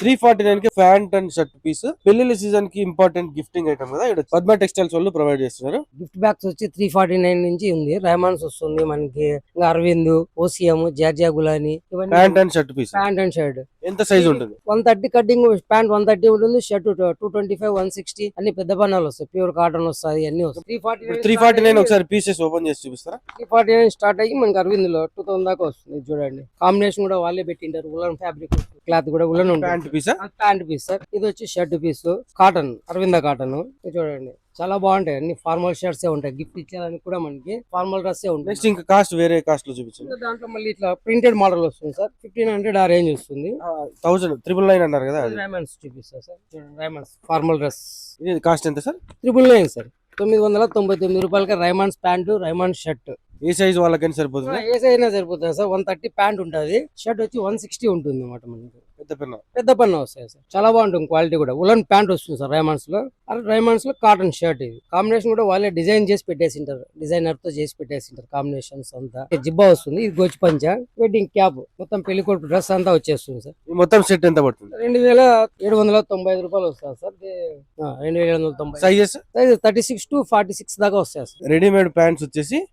349 కి pant and shirt piece పెళ్లిళ్ళ season కి ఇంపార్టెంట్ గిఫ్టింగ్ ఐటమ్ కదా. ఇక్కడ పద్మ టెక్స్టైల్స్ వాళ్ళు ప్రొవైడ్ చేస్తున్నారు. గిఫ్ట్ బ్యాగ్స్ వచ్చి 349 నుంచి ఉంది. రైమాన్స్ వస్తుంది మనకి, ఇంకా అరవింద్, ఓసియం, జార్జియా గులాని, ఇవన్నీ pant and shirt piece pant and shirt. ఎంత సైజ్ ఉంటుంది? 130 కటింగ్, ప్యాంట్ 130 ఉంటుంది, షర్ట్ 225, 160 అన్ని పెద్ద పన్నాలు వస్తాయి. ప్యూర్ కాటన్ వస్తాయి, అన్ని వస్తాయి. 349 ఒకసారి పీసెస్ ఓపెన్ చేసి చూపిస్తారా? 349 స్టార్ట్ అయ్యి మనకి అరవింద్ లో 2000 దాకా వస్తుంది. చూడండి, కాంబినేషన్ కూడా వాళ్ళే పెట్టింటారు. ఉలన్ ఫ్యాబ్రిక్ క్లాత్ కూడా ఉలన్ ఉంటుంది. ప్యాంట్ పీసా? Pant piece sir. ఇది వచ్చి shirt piece, cotton, Arvind cotton. చూడండి చాలా బాగుంటాయి. అన్ని ఫార్మల్ షర్ట్స్ ఉంటాయి. గిఫ్ట్ ఇచ్చేదానికి కూడా మనకి ఫార్మల్ డ్రెస్ ఉంటాయి. నెక్స్ట్ ఇంకా కాస్ట్ వేరే కాస్ట్ లో చూపించండి. దాంట్లో మళ్ళీ ఇట్లా ప్రింటెడ్ మోడల్ వస్తుంది సార్. 1500 ఆ రేంజ్ వస్తుంది. 999 అన్నారు కదా. రైమాన్స్ చూపిస్తా సార్. చూడండి, రైమాన్స్ ఫార్మల్ డ్రెస్. ఇది కాస్ట్ ఎంత సార్? 999 సార్. 999 రూపాయలకి రైమాన్స్ ప్యాంటు, రైమాన్స్ షర్ట్. ఏ సైజ్ వాళ్ళకైనా సరిపోతుంది? ఏ సైజ్ అయినా సరిపోతుంది సార్. 130 ప్యాంట్ ఉంటుంది, షర్ట్ వచ్చి 160 ఉంటుంది అన్నమాట. మనకి పెద్ద పన్ను వస్తాయి సార్. చాలా బాగుంటుంది క్వాలిటీ కూడా. ఉలన్ ప్యాంట్ వస్తుంది సార్ రైమాన్స్ లో. రైమాన్స్ లో కాటన్ షర్ట్. ఇది కాంబినేషన్ కూడా వాళ్ళే డిజైన్ చేసి పెట్టేసింటారు. డిజైనర్ తో చేసి పెట్టేసింటారు కాంబినేషన్స్ అంతా. జిబ్బా వస్తుంది, ఇది గోచి పంచ, వెడ్డింగ్ క్యాప్, మొత్తం పెళ్లి కొడుకు డ్రెస్ అంతా వచ్చేస్తుంది సార్. మొత్తం సెట్ ఎంత పడుతుంది? 2795 రూపాయలు వస్తుంది సార్. 2790. సైజెస్? సైజ్ 36 to 46 దాకా వస్తాయి సార్. రెడీమేడ్ ప్యాంట్స్ వచ్చేసి